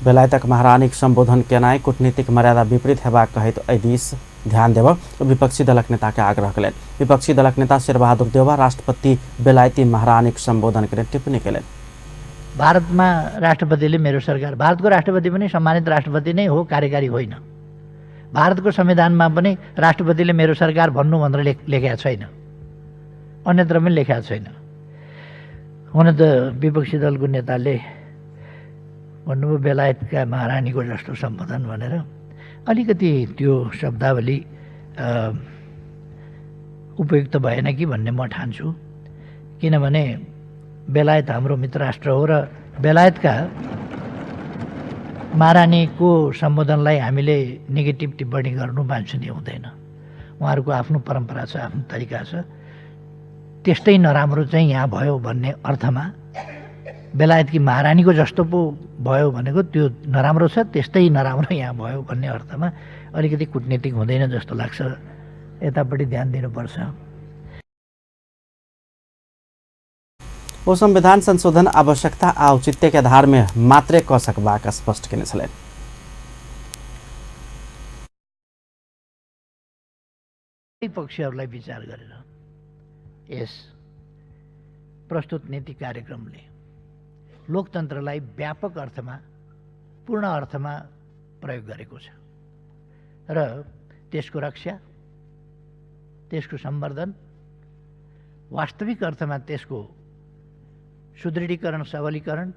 बेलायतक महारानीक सम्बोधन केनाई कूटनीतिक मर्यादा विपरीत हेबाक कहित ऐदिस ध्यान देव विपक्षी दलक नेता के आग्रह करें। विपक्षी दलक नेता शेरबहादुर देउवा राष्ट्रपति बेलायती महारानीक सम्बोधन करें टिप्पणी करें। भारतमा राष्ट्रपतिले मेरो सरकार, भारतको राष्ट्रपति पनि सम्मानित राष्ट्रपति नै हो, कार्यकारी होइन। भारतको संविधानमा पनि राष्ट्रपतिले मेरो सरकार भन्नु भनेर लेखेको छैन, अन्यत्र पनि लेखेको छैन। हुन त विपक्षी दलको नेताले भन्नुभयो बेलायतका महारानीको जस्तो सम्बोधन भनेर। अलिकति त्यो शब्दावली उपयुक्त भएन कि भन्ने म ठान्छु, किनभने बेलायत हाम्रो मित्र राष्ट्र हो र बेलायतका महारानीको सम्बोधनलाई हामीले नेगेटिभ टिप्पणी गर्नु वाञ्छनीय हुँदैन। उहाँहरूको आफ्नो परम्परा छ, आफ्नो तरिका छ। त्यस्तै नराम्रो चाहिँ यहाँ भयो भन्ने अर्थमा बेलायतकी महारानीको जस्तो पो भयो भनेको त्यो नराम्रो छ, त्यस्तै नराम्रो यहाँ भयो भन्ने अर्थमा अलिकति कूटनीतिक हुँदैन जस्तो लाग्छ। यतापट्टि ध्यान दिनुपर्छ। वो संविधान संशोधन आवश्यकता औचित्य के आधार में मात्रै क सकबाक स्पष्ट केने छलेन। पक्षहरूलाई विचार गरेर यस प्रस्तुत नीति कार्यक्रमले लोकतन्त्रलाई व्यापक अर्थमा, पूर्ण अर्थमा प्रयोग गरेको छ र त्यसको रक्षा, त्यसको सम्वर्धन, वास्तविक अर्थमा त्यसको सुदृढीकरण, सबलीकरण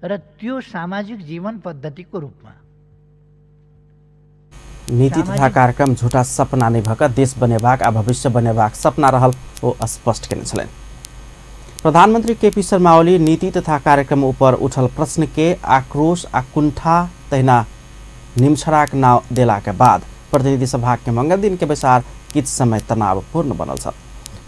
र त्यो सामाजिक जीवन पद्धतिको रूपमा नीति तथा कार्यक्रम झूठा सपना नहीं भक देश बनेबाक आ भविष्य बनेबाक सपना रहल वो स्पष्ट केने छलेन। प्रधानमंत्री केपी शर्मा ओली नीति तथा कार्यक्रम ऊपर उठल प्रश्न के आक्रोश आ कुंठा तहिना निमछड़ाक नाव देला के बाद प्रतिनिधि सभा के मंगल दिन के बैसार किछ समय तनावपूर्ण बनल छ।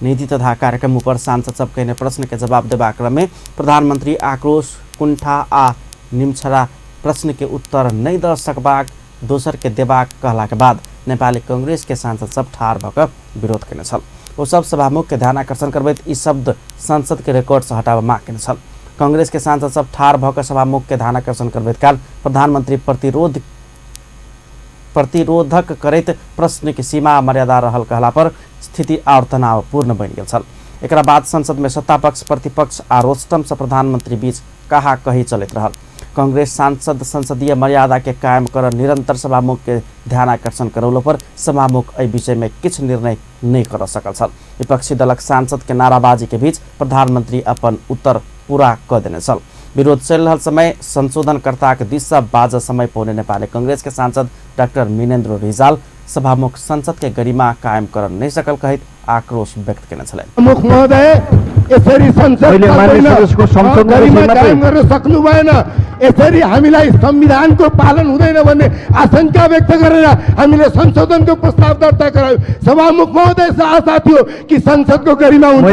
नीति तथा कार्यक्रम ऊपर सांसद सब कहने प्रश्न के जवाब देबा क्रम में प्रधानमंत्री आक्रोश, कुंठा आ निमछड़ा प्रश्न के उत्तर नहीं द सकबाक, दोसर के देबाक कहला के बाद नेपाली कांग्रेस के सांसद सब ठार भक विरोध करने छल। वो सब सभामुख के ध्यान आकर्षण करबैत ई शब्द संसद के रिकॉर्ड से हटाबा मांग केने छल। कांग्रेस के सांसद सब ठार भऽ कऽ सभामुख के ध्यान आकर्षण करबैत काल प्रधानमंत्री प्रतिरोधक करैत प्रश्न के सीमा मर्यादा रहल कहला पर स्थिति और तनावपूर्ण बनि गेल छल। एकरा बाद संसद में सत्तापक्ष प्रतिपक्ष आ रोस्टम से प्रधानमंत्री बीच कहा कही चलत रहल। कांग्रेस सांसद संसदीय मर्यादा के कायम कर निरंतर सभामुख के ध्यान आकर्षण करौला पर सभामुख एहि विषय में किछ निर्णय नहीं कर सकल छल। विपक्षी दलक सांसद के नाराबाजी के बीच प्रधानमंत्री अपन उत्तर पूरा कर देने छल। विरोध चल रहल समय संशोधनकर्ता के दिशा बाज समय पौने नेपाली कांग्रेस के सांसद डाक्टर मिनेन्द्र रिजाल सभामुख संसद के गरिमा कायम कर नहीं सकल कहित आक्रोश व्यक्त केने छलैन। मुख महोदय यसरी संसद कायम गर्न सक्नु भएन, यसरी हामीलाई संविधानको पालन हुँदैन भन्ने आशंका व्यक्त गरेर हामीले संशोधनको प्रस्ताव दर्ता गरायौं। सभामुख महोदय से आशा थियो कि संसदको गरिमा हुन्छ,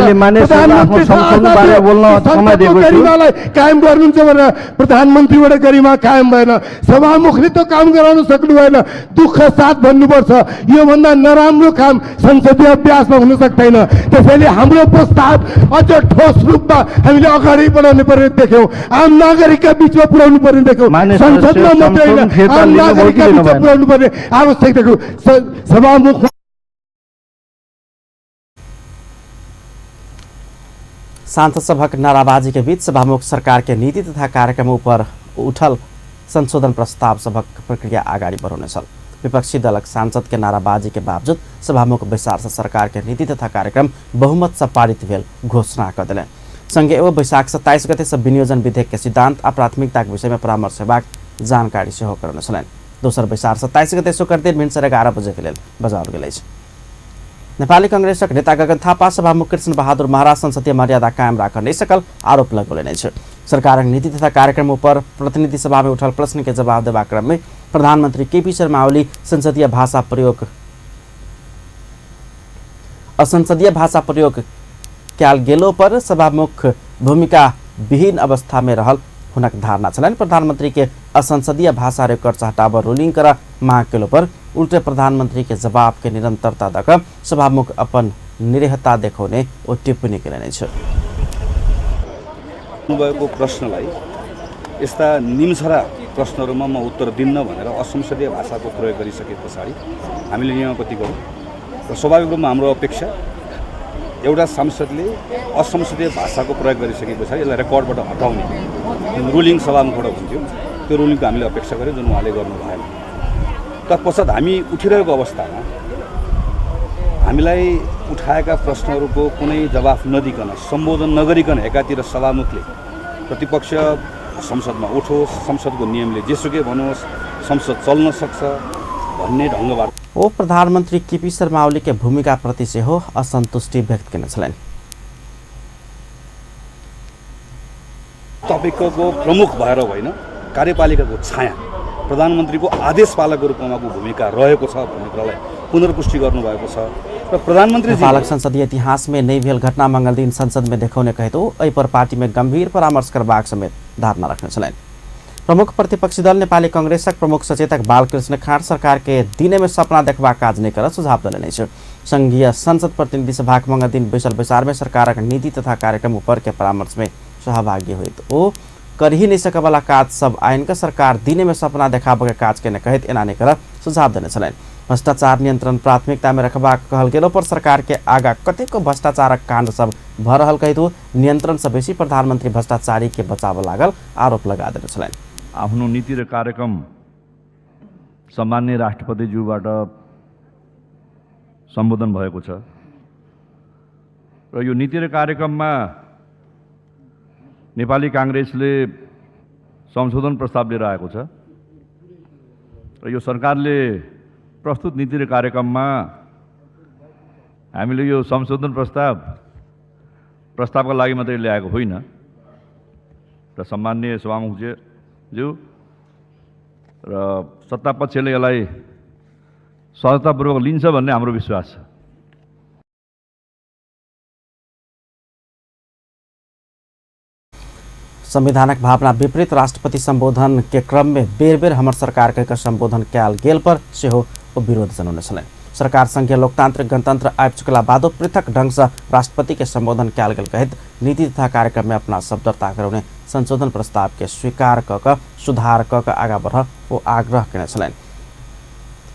गरिमालाई कायम गर्नुहुन्छ भनेर प्रधानमन्त्रीबाट गरिमा कायम भएन, सभामुखले त काम गराउन सक्नु भएन। दुःख साथ भन्नुपर्छ, यो भन्दा नराम्रो काम संसदीय अभ्यासमा हुन सक्दैन। त्यसैले हाम्रो प्रस्ताव अझ ठोस रूपमा हामीले अगाडि बढाउनु पर्ने देख्यौं, आम नागरिकका बीचमा पुर्याउनु पर्ने देख्यौं, संसदमा मात्रै होइन आम नागरिकका बीचमा पुर्याउनु पर्ने आवश्यक देख्यौं। सभामुख सांसद सभक नाराबाजी के बीच सभामुख सरकार के नीति तथा कार्यक्रम ऊपर उठल संशोधन प्रस्ताव सभक प्रक्रिया आगाड़ी बढ़ाउने छल। विपक्षी दलक सांसद के नाराबाजी के बावजूद सभामुख बैसार से सरकार के नीति तथा कार्यक्रम बहुमत से पारित भेल घोषणा कर दिले। संघीय एवं बैशाख 27 गते से विनियोजन विधेयक के सिद्धांत आ प्राथमिकता के विषय में परामर्श हेबाक जानकारी सेहो करने छलैन। दोसर बैसार 27 गते शुक्र दिन भिनसर 11 बजे के लेल बजाओल गेल अछि। नेपाली कांग्रेसक नेता गगन थापा सभामुख कृष्ण बहादुर महाराज संसदीय मर्यादा कायम राख नहीं सकल आरोप लगौले छ। सरकारक नीति तथा कार्यक्रम ऊपर प्रतिनिधि सभा में उठल प्रश्न के जवाब देवा क्रम में प्रधानमंत्री केपी शर्मा ओली असंसदीय भाषा प्रयोग क्याल गेलो पर सभामुख भूमिका विहीन अवस्था में रहल हुनक धारणा छलन। प्रधानमंत्री के असंसदीय भाषा रिकॉर्ड से हटाव रूलिंग कर मांग केलो पर उल्टे प्रधानमंत्री के जवाब के निरंतरता दक सभामुख अपन निरहता देखाउने ओ टिप्पणी केले छ। भएको प्रश्नलाई यस्ता निम्छरा प्रश्नहरूमा म उत्तर दिन्न भनेर असंसदीय भाषाको प्रयोग गरिसके पछाडि हामीले नियमावती गरौँ र स्वाभाविक रूपमा हाम्रो अपेक्षा एउटा सांसदले असंसदीय भाषाको प्रयोग गरिसके पछाडि यसलाई रेकर्डबाट हटाउने रुलिङ सभामुखबाट हुन्थ्यो। त्यो रुलिङको हामीले अपेक्षा गऱ्यौँ जुन उहाँले गर्नु भएन। तत्पश्चात हामी उठिरहेको अवस्थामा हामीलाई उठाएका प्रश्नहरूको कुनै जवाफ नदिकन सम्बोधन नगरिकन एकातिर सभामुखले प्रतिपक्ष संसदमा उठोस्, संसदको नियमले जेसुकै भनोस्, संसद चल्न सक्छ भन्ने ढङ्गबाट ओ प्रधानमंत्री केपी शर्मा ओली के भूमिका प्रति से हो असंतुष्टि व्यक्त करने छलैन। तपाईँको प्रमुख भएर होइन कार्यपालिकाको छाया प्रधानमन्त्रीको आदेश पालकको रूपमा भूमिका रहेको छ भन्ने कुरालाई पुनर्पुष्टि गर्नुभएको छ र प्रधानमन्त्री पालक संसदीय इतिहास में नहीं भेल घटना मंगल दिन संसद में देखाउने कहे तो एहि पर पार्टी में गंभीर परामर्श करबाक समेत धारणा रखने छलैन। प्रमुख प्रतिपक्षी दल नेपाली कांग्रेसक प्रमुख सचेतक बालकृष्ण खाँड सरकार के दिने में सपना देखबा काज नहीं कर सुझाव दिले छ। संघीय संसद प्रतिनिधि सभा मंगल दिन बैसल बैसार में सरकारक नीति तथा कार्यक्रम ऊपर के परामर्श में सहभागी हुई तो कर ही नहीं सके वाला काज सब आइन का सरकार दिने में सपना देखाबे के काज के न कहित एना नहीं कर सुझाव देने छलैन। भ्रष्टाचार नियंत्रण प्राथमिकता में रखबा कहल गेलो पर सरकार के आगा कतेको भ्रष्टाचारक कांड सब भ रहल कहितो नियंत्रण से बेसी प्रधानमंत्री भ्रष्टाचारी के बचाव लागल आरोप लगा देने छलैन। आफ्नो नीति र कार्यक्रम सम्माननीय राष्ट्रपतिज्यूबाट सम्बोधन भएको छ र यो नीति र कार्यक्रममा नेपाली कांग्रेसले संशोधन प्रस्ताव लिएर आएको छ र यो सरकारले प्रस्तुत नीति र कार्यक्रममा हामीले यो संशोधन प्रस्तावका लागि मात्रै ल्याएको होइन र सम्माननीय सभामुखज्यू र सत्तापक्षले यसलाई सहजतापूर्वक लिन्छ भन्ने हाम्रो विश्वास छ। संविधानक भावना विपरीत राष्ट्रपति संबोधन के क्रम में बेर बेर हमर सरकार के संबोधन कैल गेल पर सेहो विरोध जनौने छलैन। सरकार संघीय लोकतांत्रिक गणतंत्र आबि चुकला बादो पृथक ढंग से राष्ट्रपति के संबोधन कयल गेल कहित नीति तथा कार्यक्रम में अपना सब दर्ता कराउने संशोधन प्रस्ताव के स्वीकार क सुधार क आगा बढ़ ओ आग्रह केने छलैन।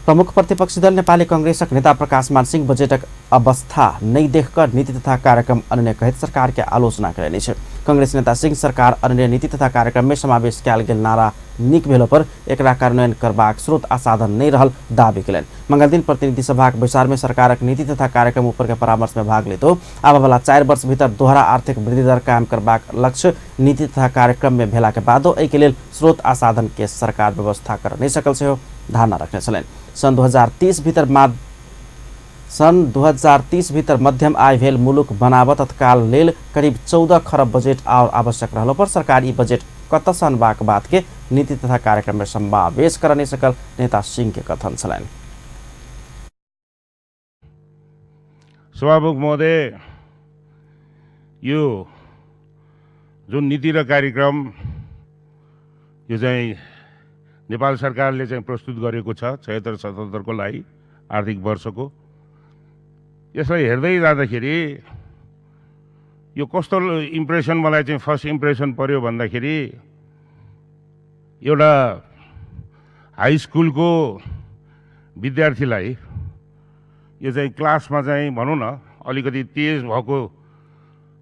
प्रमुख प्रतिपक्षी दल नेपाली कांग्रेसक नेता प्रकाशमान सिंह बजेटक अवस्था नहीं देखकर नीति तथा कार्यक्रम अन्य कहित सरकार के आलोचना करेने छे। कांग्रेस नेता सिंह सरकार अन्य नीति तथा कार्यक्रम में समावेश कयल गेल नारा निक भेलो पर एकरा कार्यान्वयन करबाक स्रोत आ साधन नहीं रहल दावी केलनि। मंगल दिन प्रतिनिधि सभाक बैसार में सरकारक नीति तथा कार्यक्रम ऊपर के परामर्श में भाग लेतो आबा वाला 4 वर्ष भीतर दोहरा आर्थिक वृद्धि दर कायम करबाक लक्ष्य नीति तथा कार्यक्रम में भेला के बादो एहि के लेल स्रोत आ साधन के सरकार व्यवस्था कर नहीं सकल सेहो धारणा रखने छलनि। सन 2030 भीतर मध्यम आय भेल मुलुक बनाब तत्काल लेल करीब 14 खरब बजेट और आवश्यक रहलो पर सरकार ई बजेट कतऽ अनबाक बात के नीति तथा कार्यक्रम में समावेश कर नहीं सकल नेता सिंह के कथन छलनि। सभामुख महोदय, यो जुन नीति र कार्यक्रम यो चाहिँ नेपाल सरकारले चाहिँ प्रस्तुत गरेको छ 76-77 को लागि आर्थिक वर्षको, यसलाई हेर्दै जाँदाखेरि यो कस्तो इम्प्रेसन मलाई चाहिँ फर्स्ट इम्प्रेसन पर्यो भन्दाखेरि एउटा हाई स्कुलको विद्यार्थीलाई यो चाहिँ क्लासमा चाहिँ भनौँ न अलिकति तेज भएको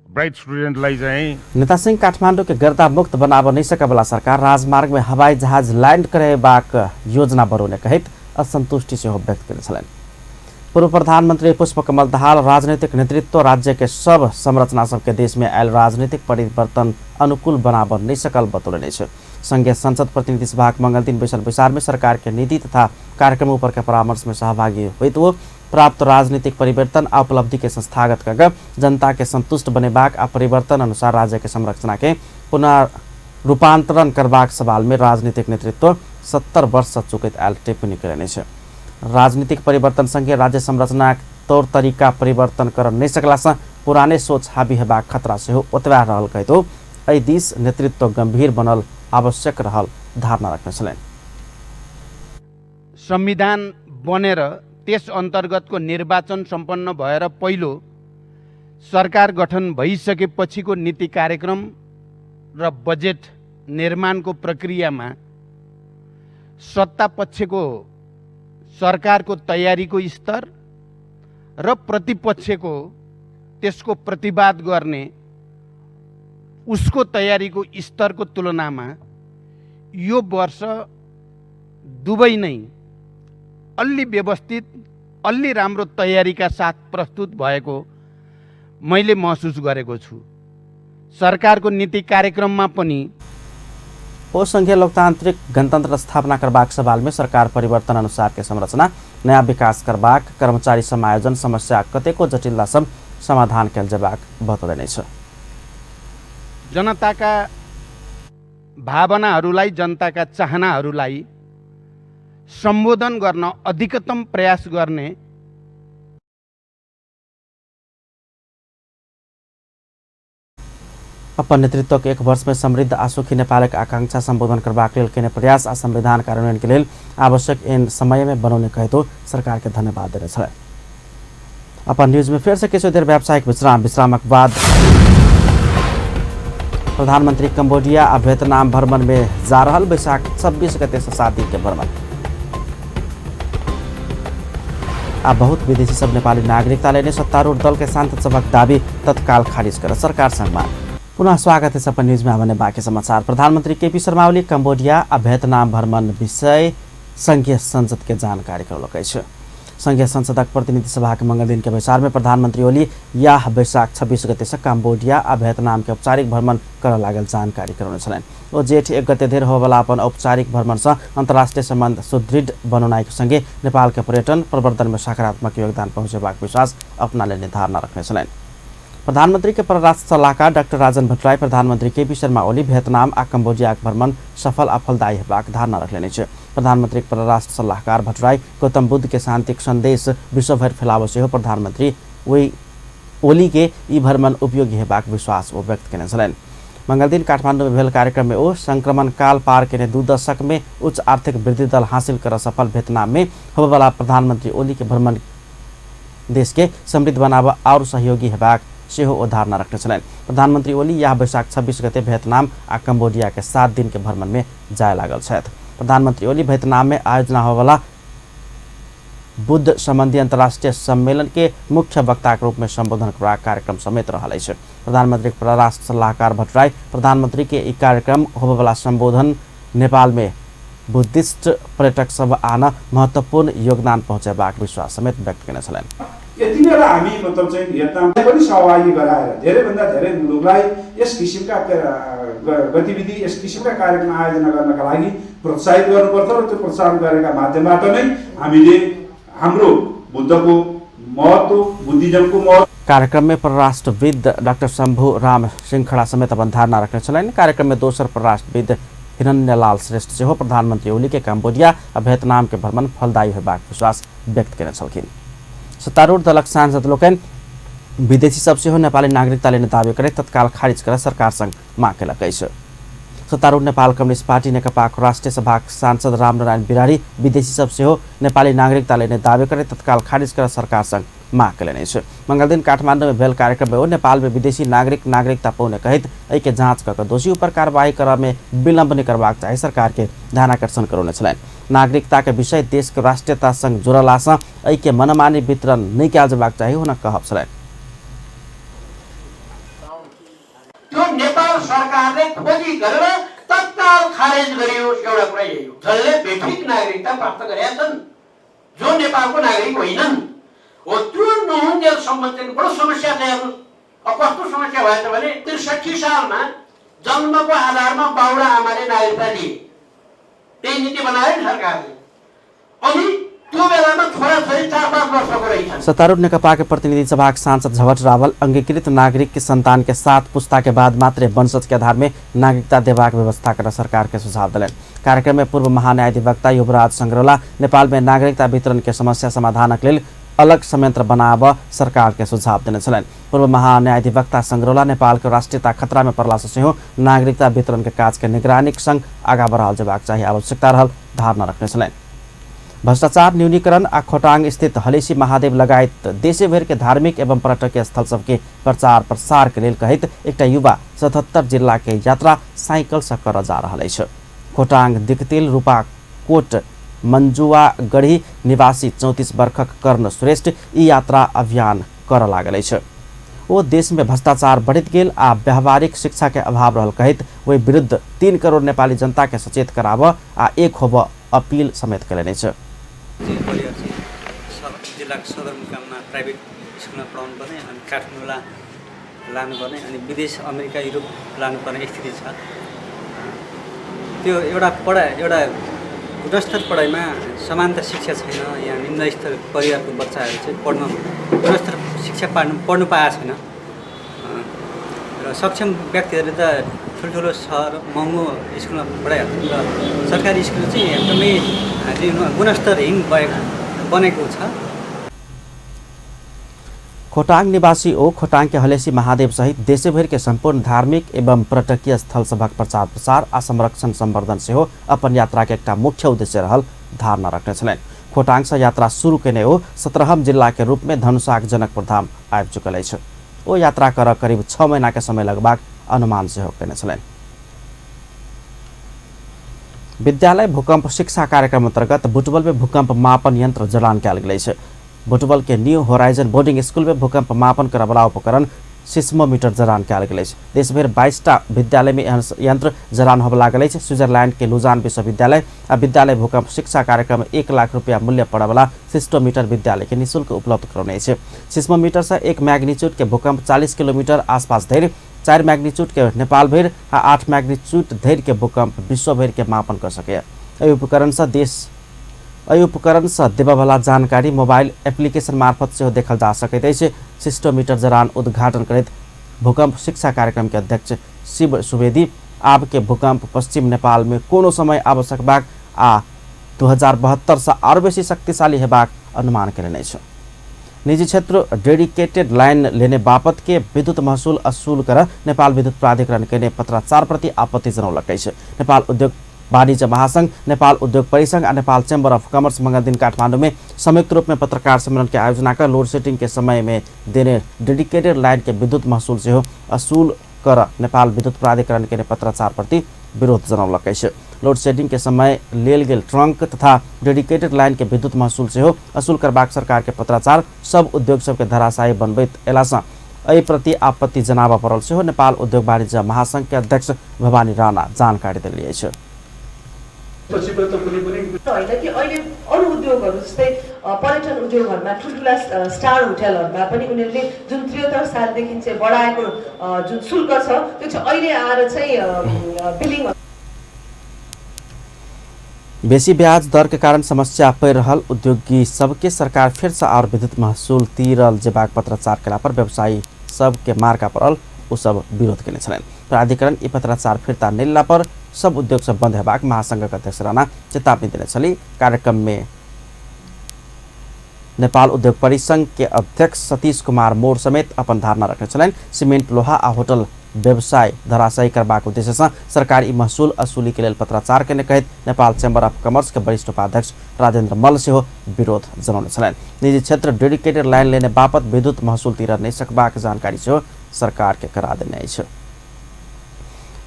ब्राइट स्टुडेन्टलाई चाहिँ नेता सिंह काठमाडौँ के गर्दा मुक्त बनाब नहीं सके वाला सरकार राजमार्ग में हवाई जहाज लैंड करेबाक योजना बनौने कहित असंतुष्टि से व्यक्त करे छलनि। पूर्व प्रधानमंत्री पुष्पकमल दाहाल राजनीतिक नेतृत्व राज्य के सब संरचना सबके देश में आयल राजनीतिक परिवर्तन अनुकूल बनाब नहीं सकल बतौलने छे। संघीय संसद प्रतिनिधि सभा मंगल दिन बैसल बैसार में सरकार के नीति तथा कार्यक्रम ऊपर के परामर्श में सहभागी हुई तो प्राप्त राजनीतिक परिवर्तन आ उपलब्धि के संस्थागत कर जनता के संतुष्ट बनेबाक आ परिवर्तन अनुसार राज्य के संरचना के पुनः रूपांतरण करबाक सवाल में राजनीतिक नेतृत्व 70 वर्ष से चुकैत आयल टिप्पणी करने छे। राजनीतिक परिवर्तन संगे राज्य संरचना तौर तरीका परिवर्तन कर नहीं सकला से पुराने सोच हावी हेबाक खतरा से ओतबा रहल कहितो एहि दिस नेतृत्व गंभीर बनल आवश्यक रहल धारणा रखने छलनि। संविधान बनेर त्यस अन्तर्गतको निर्वाचन सम्पन्न भएर पहिलो सरकार गठन भइसकेपछिको नीति कार्यक्रम र बजेट निर्माणको प्रक्रियामा सत्ता पक्षको सरकारको तयारीको स्तर र प्रतिपक्षको त्यसको प्रतिवाद गर्ने उसको तयारीको स्तरको तुलनामा यो वर्ष दुवै नै अलि व्यवस्थित अलि राम्रो तयारीका साथ प्रस्तुत भएको मैले महसुस गरेको छु। सरकारको नीति कार्यक्रममा पनि ओ संघीय लोकतांत्रिक गणतंत्र स्थापना करबाक सवाल में सरकार परिवर्तन अनुसार के संरचना नया विकास करबाक कर्मचारी समायोजन समस्या कतेको जटिलता सब समाधान कयल जेबाक बतौलने छ। जनताका भावनाहरूलाई जनताका चाहनाहरूलाई सम्बोधन गर्न अधिकतम प्रयास गर्ने अपन नेतृत्व के 1 वर्ष में समृद्ध आ सुखी नेपालक आकांक्षा संबोधन करबाक लेल केने प्रयास आ संविधान कार्यान्वयन के लेल आवश्यक इन समय में बनौने कहे तो सरकार के धन्यवाद देने छल। अपन न्यूज में फिर से किछु देर व्यावसायिक विश्रामक बाद प्रधानमंत्री कंबोडिया आ वियतनाम भ्रमण में जा रहल बैशाख 26 गते से 7 दिन के भ्रमण आ बहुत विदेशी सब नेपाली नागरिकता लेने सत्तारूढ़ दल के सांसद सभक दावी तत्काल खारिज कर सरकार सम्मान। पुनः स्वागत है सपन न्यूज में आने बाकी समाचार। प्रधानमंत्री केपी शर्मा ओली कंबोडिया आ वियतनाम भ्रमण विषय संघीय संसद के जानकारी करलकै छ। संघीय संसदक प्रतिनिधि सभा के मंगल दिन के बैसार में प्रधानमंत्री ओली यह बैशाख 26 गते से कंबोडिया आ वियतनाम के औपचारिक भ्रमण कर लागल जानकारी करौने छलनि। ओ जेठ 1 गते धेर होवला अपन औपचारिक भ्रमण से अंतर्राष्ट्रीय संबंध सुदृढ़ बनौनाई के संगे नेपाल के पर्यटन प्रवर्धन में सकारात्मक योगदान पहुंचेबाक विश्वास अपना लेने धारणा रखने छलनि। प्रधानमंत्री के परराष्ट्र सलाहकार डॉक्टर राजन भट्टराई प्रधानमंत्री केपी शर्मा ओली वियतनाम आ कंबोडिया के भ्रमण सफल आ फलदायी हेबाक धारणा रखने छे। प्रधानमंत्री के परराष्ट्र सलाहकार भट्टराई गौतम बुद्ध के शांतिक संदेश विश्वभर फैलाव से प्रधानमंत्री ओली के ई भ्रमण उपयोगी हेबाक विश्वास व्यक्त केने छलनि। मंगल दिन काठमाडौँ में भेल कार्यक्रम में ओ संक्रमण काल पार केने 2 दशक में उच्च आर्थिक वृद्धि दर हासिल कर सफल वियतनाम में होबेवाला प्रधानमंत्री ओली के भ्रमण देश के समृद्ध बनाव और सहयोगी हेबाक सेहो ओ धारणा रखने छलैन। प्रधानमंत्री ओली यह वैशाख 26 गते वियतनाम आ कम्बोडिया के 7 दिन के भ्रमण में जाय लागल छथि। प्रधानमंत्री ओली वियतनाम में आयोजना होबेवाला बुद्ध संबंधी अंतर्राष्ट्रीय सम्मेलन के मुख्य वक्ता के रूप में संबोधन करबाक कार्यक्रम समेत रहल अछि। प्रधानमंत्री के परराष्ट्र सलाहकार भट्टराई प्रधानमंत्री के ई कार्यक्रम होबेवाला संबोधन नेपाल में बुद्धिस्ट पर्यटक सब आन महत्वपूर्ण योगदान पहुँचाबाक विश्वास समेत व्यक्त गर्ने छलन्। यति बेला हामी मतलब चाहिँ भियतनामलाई पनि सहभागी गराएर धेरैभन्दा धेरै मुलुकलाई यस किसिमका गतिविधि यस किसिमका कार्यक्रम आयोजना गर्नका लागि प्रोत्साहित गर्नुपर्छ र त्यो प्रोत्साहन गरेका माध्यमबाट नै हामीले हाम्रो बुद्धको महत्व बुद्धिज्मको महत्व। कार्यक्रम में परराष्ट्रविद डाक्टर शंभु राम श्रृंखला समेत अवधारणा रखने छलैन। कार्यक्रम में दोसर परराष्ट्रविद हिरण्यलाल श्रेष्ठ सेहो प्रधानमंत्री ओली के कम्बोडिया और वियतनाम के भ्रमण फलदायी होबाक विश्वास व्यक्त करने छलखिन। सत्तारूढ़ दलक सांसद लोकनि विदेशी सब सेहो नेपाली नागरिकता लेने दावी करे तत्काल खारिज कर सरकार संग माग केलक अछि। सत्तारूढ़ नेपाल कम्युनिस्ट पार्टी नेकपाको राष्ट्रिय सभा सांसद रामनारायण बिरारी विदेशी सब सेहो नेपाली नागरिकता लेने दावी करे तत्काल खारिज कर सरकार संग माग केलनि अछि। मंगल दिन काठमाडौँ में भेल कार्यक्रम में नेपाल में विदेशी नागरिकता पाउने कहित एहि के जाँच कर दोषी ऊपर कार्रवाई कर में विलम्ब नहीं करबाक चाही सरकार के ध्यानाकर्षण करौने छलैन। नागरिकता के विषय देश के राष्ट्रीयता संग जुड़ला से एहि के मनमानी वितरण नहीं कयल जेबाक चाही हुन कहब छलैन। नेपाल सरकारले खोजी गरेर तत्काल खारेज गरियो एउटा कुरा यही हो। जसले बेठिक नागरिकता प्राप्त गरेका छन् जो नेपालको नागरिक होइनन् हो त्यो नहुन्जेलसम्म चाहिँ बडो समस्या छ। हेर्नु अब कस्तो समस्या भएछ भने ६३ सालमा जन्मको आधारमा बाउरा आमाले नागरिकता दिए त्यही नीति बनायो नि सरकारले। अनि त्यो बेलामा छोराछोरी 4-5 वर्षको रहेछन्। सत्तारूढ़ नेकपा के प्रतिनिधि सभा सांसद झवट रावल अंगीकृत नागरिक के संतान के 7 पुस्ता के बाद मात्र वंशज के आधार में नागरिकता देबाक व्यवस्था कर सरकार के सुझाव दिलन। कार्यक्रम में पूर्व महान्यायाधिवक्ता युवराज संग्रौला नेपाल में नागरिकता वितरण के समस्या समाधानक लेल अलग संयंत्र बनाब सरकार के सुझाव देने छलैन। पूर्व महान्यायाधिवक्ता संग्रौला नेपाल के राष्ट्रीयता खतरा में पड़ला से सेहो नागरिकता वितरण के काज के निगरानी संग आगा बढ़ाल जेबाक चाही आवश्यकता रहल धारणा रखने छलैन। भ्रष्टाचार न्यूनीकरण आ खोटांग स्थित हलेसी महादेव लगायत देशभर के धार्मिक एवं पर्यटकीय स्थल सबके प्रचार प्रसार के लेल कहित एकटा युवा 77 जिला के यात्रा साइकिल से कर जा रहा है। खोटांग दिकतिल रूपाकोट मंजुआ गढ़ी निवासी 34 वर्षक कर्ण श्रेष्ठ ई यात्रा अभियान कर लागल है। वो देश में भ्रष्टाचार बढ़ित गेल आ व्यावहारिक शिक्षा के अभाव रहल कहित वही विरुद्ध 3 करोड़ नेपाली जनता के सचेत कराब आ एक होब अपील समेत करेने छ। जिल्लाको सदरमुकाममा प्राइभेट स्कुलमा पढाउनु पर्ने अनि काठमाडौँ लानुपर्ने अनि विदेश अमेरिका युरोप लानुपर्ने स्थिति छ। त्यो एउटा गुणस्तर पढाइमा समानता शिक्षा छैन। यहाँ निम्न स्तर परिवारको बच्चाहरू चाहिँ गुणस्तर शिक्षा पढ्नु पाएको छैन र सक्षम व्यक्तिहरूले त ठुल्ठुलो सहर महँगो स्कुलमा पढाइहाल्छ र सरकारी स्कुल चाहिँ एकदमै गुणस्तरहीन बनेको छ। खोटांग निवासी ओ खोटांग के हलेसी महादेव सहित देशभर के संपूर्ण धार्मिक एवं पर्यटकीय स्थल सभक प्रचार प्रसार आ संरक्षण संवर्धन से हो अपन यात्रा के एक मुख्य उद्देश्य रहल धारणा रखने छलैन। खोटांग से यात्रा शुरू केने ओ 17 जिला के रूप में धनुषाक जनकपुर धाम आबि चुकल अछि। ओ यात्रा कर करीब 6 महीना के समय लगबाक अनुमान से हो केने छलैन। विद्यालय भूकंप शिक्षा कार्यक्रम अंतर्गत बुटवल में भूकंप मापन यंत्र जड़ान कयल गेल अछि। बुटवल के न्यू होराइजन बोर्डिंग स्कूल में भूकंप मापन करबला उपकरण सिस्मोमीटर जड़ान कयल गेल अछि। देशभर 22टा विद्यालय में एहन यंत्र जड़ान होब लागल अछि। स्विट्जरलैंड के लुजान विश्वविद्यालय आ विद्यालय भूकंप शिक्षा कार्यक्रम 1 लाख रुपया मूल्य पड़वाला सिस्मोमीटर विद्यालय के निःशुल्क उपलब्ध करौने अछि। सिस्मोमीटर से 1 मैग्नीट्यूड के भूकंप 40 किलोमीटर आसपास धरि, 4 मैग्नीट्यूड के नेपाल भर आ 8 मैग्नीट्यूड धरि के भूकंप विश्व भर के मापन कर सके। एहि उपकरण से देबयवला जानकारी मोबाइल एप्लीकेशन मार्फत से देखल जा सकैत अछि। सिस्टोमीटर जड़ान उद्घाटन करैत भूकंप शिक्षा कार्यक्रम के अध्यक्ष शिव सुवेदी आब के भूकंप पश्चिम नेपाल में कोनो समय आवश्यक बाक आ 2072 से और बेसी शक्तिशाली हेबाक अनुमान केने छ। निजी क्षेत्र डेडिकेटेड लाइन लेने बापत के विद्युत महसुल असूल कर नेपाल विद्युत प्राधिकरण के पत्राचार प्रति आपत्ति जनौलकै छ। नेपाल उद्योग वाणिज्य महासंघ, नेपाल उद्योग परिसंघ और नेपाल चैम्बर ऑफ कॉमर्स मंगल दिन काठमांडू में संयुक्त रूप में पत्रकार सम्मेलन के आयोजना कर लोड शेडिंग के समय में देने डेडिकेटेड लाइन के विद्युत महसुल से असूल कर नेपाल विद्युत प्राधिकरण के पत्राचार प्रति विरोध जनौलकै छ। लोड शेडिंग के समय लेल गेल ट्रंक तथा डेडिकेटेड लाइन के विद्युत महसुल से असूल करबाक सरकार के पत्राचार सब उद्योग सबके धराशायी बनबैत अयलासँ एहि प्रति आपत्ति जनाब पड़ल से नेपाल उद्योग वाणिज्य महासंघ के अध्यक्ष भवानी राणा जानकारी दिए छ। होइन कि अहिले अरू उद्योगहरू जस्तै पर्यटन उद्योगहरूमा ठुल्ठुला स्टार होटलहरूमा पनि उनीहरूले जुन 73 सालदेखि चाहिँ बढाएको जुन शुल्क छ त्यो चाहिँ अहिले आएर चाहिँ बिलिङ बेसी ब्याज दर के कारण समस्या पड़ रहल उद्योगी सबके सरकार फिर से और विद्युत महसुल तीरल जेबाक पत्राचार केला पर व्यवसायी सबके मार्का पड़ल उ सब विरोध केने छलैन। प्राधिकरण ई पत्राचार फिर्ता नैला पर सब उद्योग सब बंद हेबाक महासंघ अध्यक्ष राणा चेतावनी दिने छली। कार्यक्रम में नेपाल उद्योग परिसंघ के अध्यक्ष सतीश कुमार मोर समेत अपन धारणा रखने छलैन। सीमेंट लोहा आ होटल व्यवसाय धराशायी करबाक उद्देश्य से सरकार ई महसुल असूली के लिए पत्राचार केने कहत नेपाल चैम्बर ऑफ कॉमर्स के वरिष्ठ उपाध्यक्ष राजेन्द्र मल्ल से विरोध जनाउने छलैन। निजी क्षेत्र डेडिकेटेड लाइन लेने बापत विद्युत महसुल तिर नहीं सकबाक जानकारी से सरकार के करा देने छ।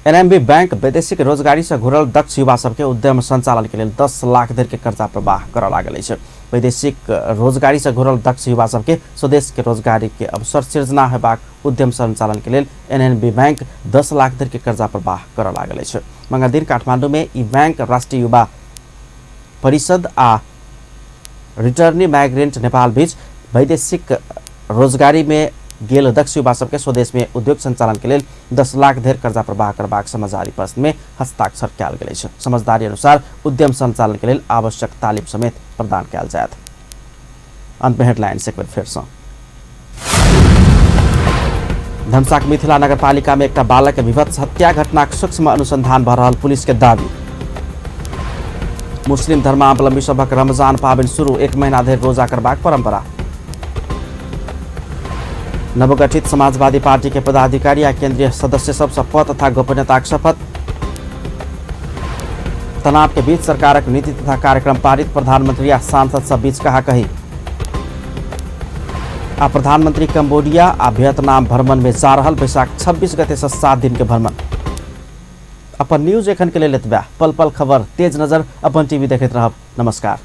एनएमबी बैंक वैदेशिक रोजगारी से घुरल दक्ष युवा सबके उद्यम संचालन के लिए 10 लाख धरि के कर्जा प्रवाह कर लागल छ। वैदेशिक रोजगारी से घुरल दक्ष युवा सबके स्वदेश के रोजगारी के अवसर सृजना हेबाक उद्यम संचालन के लिए एनएनबी बैंक 10 लाख धरि के कर्जा प्रवाह कर लागल छ। मंगल दिन काठमाडौँ में ई बैंक राष्ट्रीय युवा परिषद आ रिटर्नी माइग्रेंट नेपाल बीच वैदेशिक रोजगारी में गेल दक्ष युवा सबके स्वदेश में उद्योग संचालन के लिए 10 लाख धरि कर्जा प्रवाह करबाक समझदारी पत्र में हस्ताक्षर कयल गेल छ। समझदारी अनुसार उद्यम संचालन के लिए आवश्यक तालीम समेत प्रदान कयल जायत। अंत में हेडलाइंस एक बार फिर से। धनसाक मिथिला नगरपालिका में एक बालक के विभत्स हत्या घटना सूक्ष्म अनुसंधान भ रहल पुलिस के दावी। मुस्लिम धर्मावलंबी सबक रमजान पाबन शुरू 1 महीना धरि रोजा करबाक परंपरा। नवगठित समाजवादी पार्टी के पदाधिकारी या केंद्रीय सदस्य सब शपथ तथा गोपनीयता शपथ। तनाव के बीच सरकारक नीति तथा कार्यक्रम पारित, प्रधानमंत्री या सांसद सब बीच कहा कही। आ प्रधानमंत्री कंबोडिया आ वियतनाम भ्रमण में जा रहल बैसाख 26 गते से 7 दिन के भ्रमण। अपन न्यूज एखन के लिए एतबा। पल पल खबर तेज नजर अपन टीवी देखते रहब। नमस्कार।